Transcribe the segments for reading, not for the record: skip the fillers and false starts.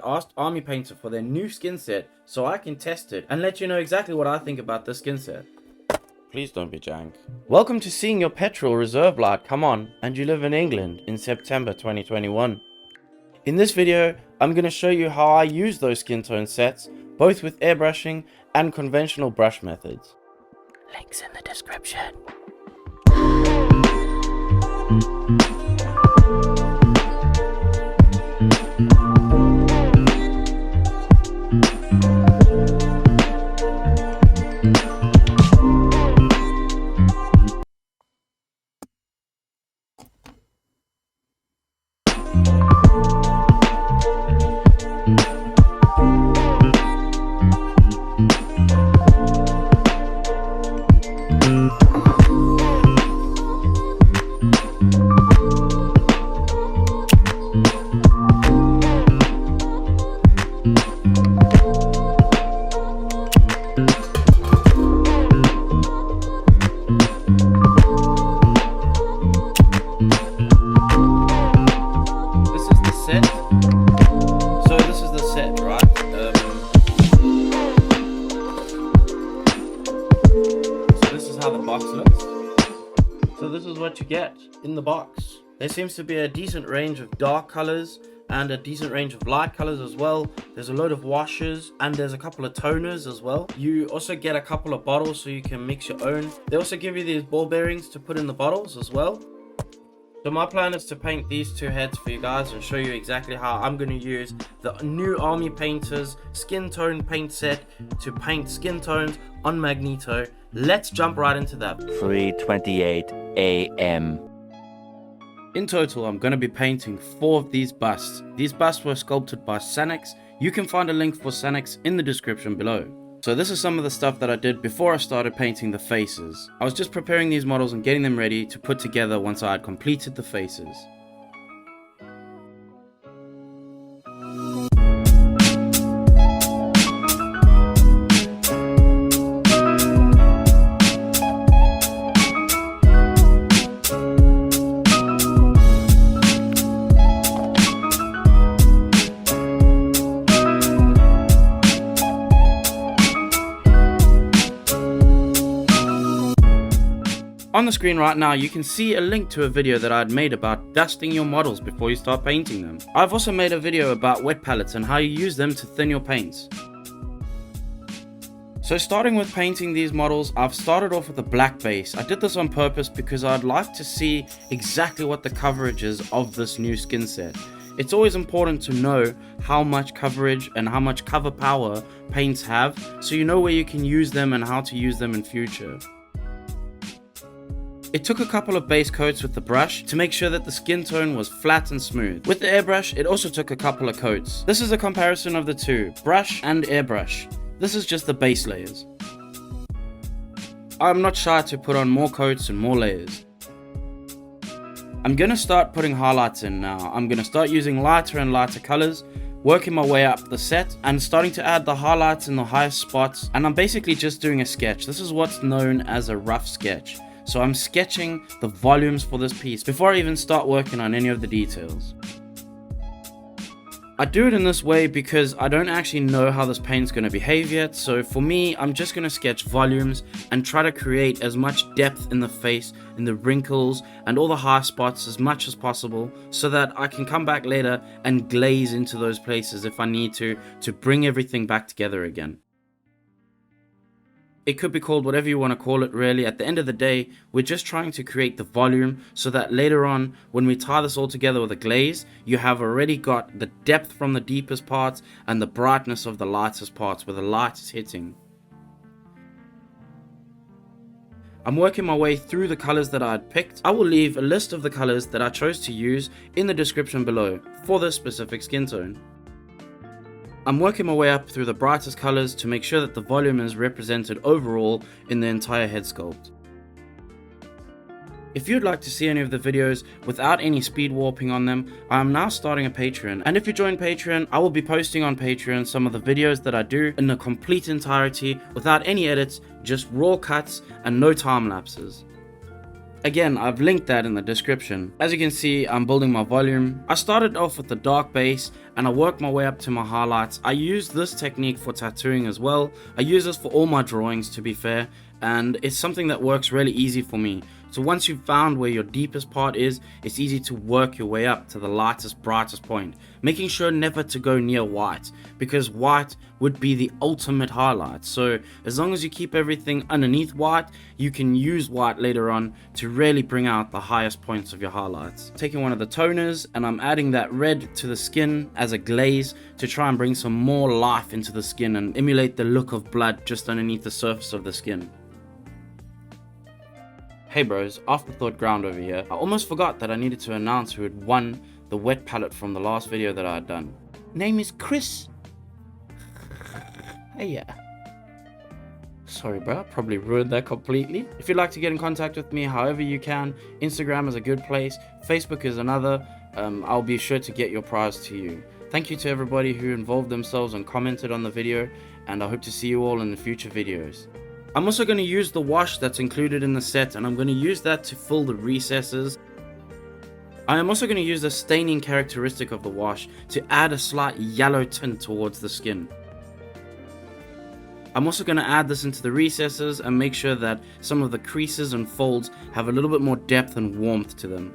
I asked ARMYPAINTER for their new skin set so I can test it and let you know exactly what I think about this skin set. Please don't be jank. Welcome to seeing your petrol reserve light come on, and you live in England in September 2021. In this video, I'm going to show you how I use those skin tone sets, both with airbrushing and conventional brush methods. Links in the description. How the box looks. So this is what you get in the box. There seems to be a decent range of dark colors and a decent range of light colors as well. There's a load of washes and there's a couple of toners as well. You also get a couple of bottles so you can mix your own. They also give you these ball bearings to put in the bottles as well. So my plan is to paint these two heads for you guys and show you exactly how I'm going to use the new ARMYPAINTER's skin tone paint set to paint skin tones on magneto. Let's jump right into that. 3:28 a.m. In total, I'm going to be painting 4 of these busts. These busts were sculpted by Sanex. You can find a link for Sanex in the description below. So this is some of the stuff that I did before I started painting the faces. I was just preparing these models and getting them ready to put together once I had completed the faces. On the screen right now, you can see a link to a video that I had made about dusting your models before you start painting them. I've also made a video about wet palettes and how you use them to thin your paints. So starting with painting these models, I've started off with a black base. I did this on purpose because I'd like to see exactly what the coverage is of this new skin set. It's always important to know how much coverage and how much cover power paints have, so you know where you can use them and how to use them in future. It took a couple of base coats with the brush to make sure that the skin tone was flat and smooth. With the airbrush, it also took a couple of coats. This is a comparison of the two, brush and airbrush. This is just the base layers. I'm not shy to put on more coats and more layers. I'm gonna start putting highlights in now. I'm gonna start using lighter and lighter colors, working my way up the set and starting to add the highlights in the highest spots, and I'm basically just doing a sketch. This is what's known as a rough sketch. So I'm sketching the volumes for this piece before I even start working on any of the details. I do it in this way because I don't actually know how this paint's going to behave yet, so for me, I'm just going to sketch volumes and try to create as much depth in the face, in the wrinkles, and all the high spots as much as possible, so that I can come back later and glaze into those places if I need to bring everything back together again. It could be called whatever you want to call it really. At the end of the day, we're just trying to create the volume so that later on, when we tie this all together with a glaze, you have already got the depth from the deepest parts and the brightness of the lightest parts where the light is hitting. I'm working my way through the colors that I had picked. I will leave a list of the colors that I chose to use in the description below for this specific skin tone. I'm working my way up through the brightest colors to make sure that the volume is represented overall in the entire head sculpt. If you'd like to see any of the videos without any speed warping on them, I am now starting a Patreon, and if you join Patreon, I will be posting on Patreon some of the videos that I do in the complete entirety without any edits, just raw cuts and no time lapses. Again, I've linked that in the description. As you can see, I'm building my volume. I started off with the dark base and I worked my way up to my highlights. I use this technique for tattooing as well. I use this for all my drawings, to be fair, and it's something that works really easy for me. So once you've found where your deepest part is, it's easy to work your way up to the lightest, brightest point, making sure never to go near white, because white would be the ultimate highlight. So as long as you keep everything underneath white, you can use white later on to really bring out the highest points of your highlights. Taking one of the toners and I'm adding that red to the skin as a glaze to try and bring some more life into the skin and emulate the look of blood just underneath the surface of the skin. Hey bros, afterthought ground over here. I almost forgot that I needed to announce who had won the wet palette from the last video that I had done. Name is Chris. Hey yeah. Sorry bro, probably ruined that completely. If you'd like to get in contact with me however you can, Instagram is a good place, Facebook is another. I'll be sure to get your prize to you. Thank you to everybody who involved themselves and commented on the video, and I hope to see you all in the future videos. I'm also going to use the wash that's included in the set, and I'm going to use that to fill the recesses. I am also going to use the staining characteristic of the wash to add a slight yellow tint towards the skin. I'm also going to add this into the recesses and make sure that some of the creases and folds have a little bit more depth and warmth to them.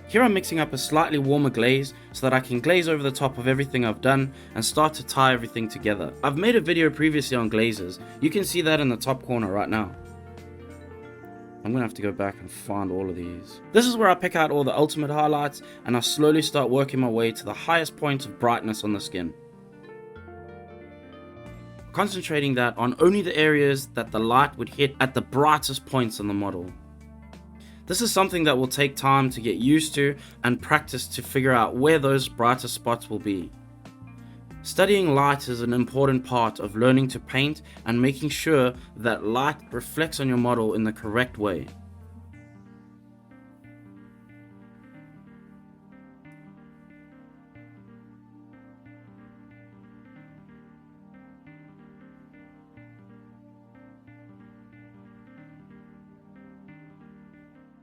Here I'm mixing up a slightly warmer glaze so that I can glaze over the top of everything I've done and start to tie everything together. I've made a video previously on glazes. You can see that in the top corner right now. I'm gonna have to go back and find all of these. This is where I pick out all the ultimate highlights and I slowly start working my way to the highest point of brightness on the skin. Concentrating that on only the areas that the light would hit at the brightest points on the model. This is something that will take time to get used to and practice to figure out where those brighter spots will be. Studying light is an important part of learning to paint and making sure that light reflects on your model in the correct way.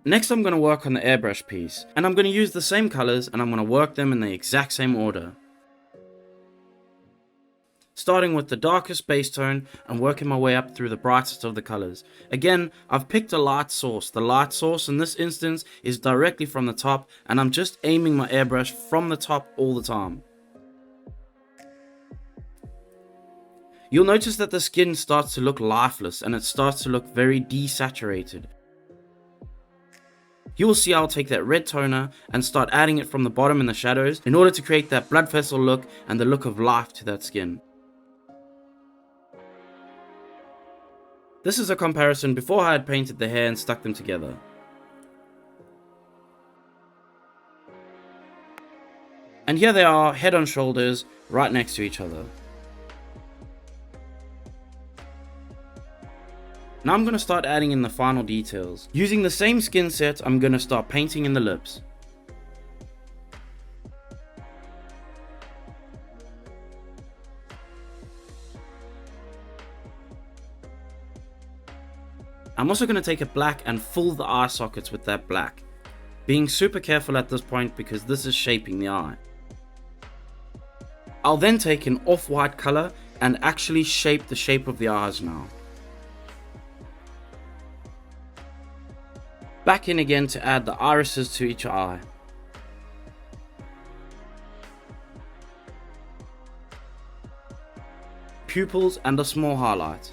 Next I'm going to work on the airbrush piece, and I'm going to use the same colors and I'm going to work them in the exact same order. Starting with the darkest base tone and working my way up through the brightest of the colors. Again, I've picked a light source. The light source in this instance is directly from the top, and I'm just aiming my airbrush from the top all the time. You'll notice that the skin starts to look lifeless and it starts to look very desaturated. You will see I'll take that red toner and start adding it from the bottom in the shadows in order to create that blood vessel look and the look of life to that skin. This is a comparison before I had painted the hair and stuck them together. And here they are, head and shoulders, right next to each other. Now I'm going to start adding in the final details. Using the same skin set, I'm going to start painting in the lips. I'm also going to take a black and fill the eye sockets with that black. Being super careful at this point because this is shaping the eye. I'll then take an off-white color and actually shape the shape of the eyes now. Back in again to add the irises to each eye. Pupils and a small highlight.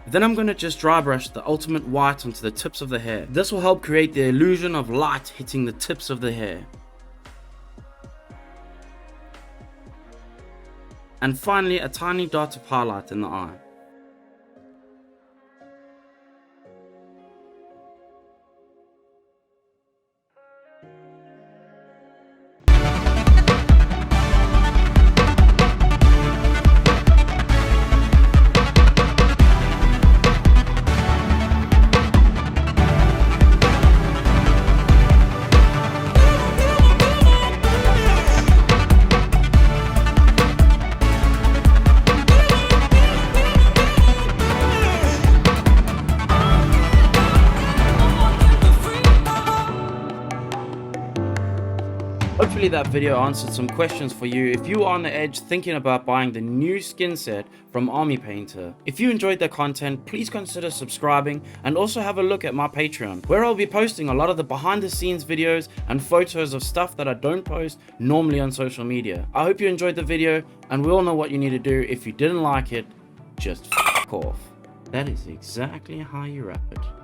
Then I'm going to just dry brush the ultimate white onto the tips of the hair. This will help create the illusion of light hitting the tips of the hair. And finally, a tiny dot of highlight in the eye. Hopefully that video answered some questions for you if you are on the edge thinking about buying the new skin set from ARMYPAINTER. If you enjoyed the content, please consider subscribing and also have a look at my Patreon, where I'll be posting a lot of the behind the scenes videos and photos of stuff that I don't post normally on social media. I hope you enjoyed the video, and we all know what you need to do. If you didn't like it, just f*** off. That is exactly how you wrap it.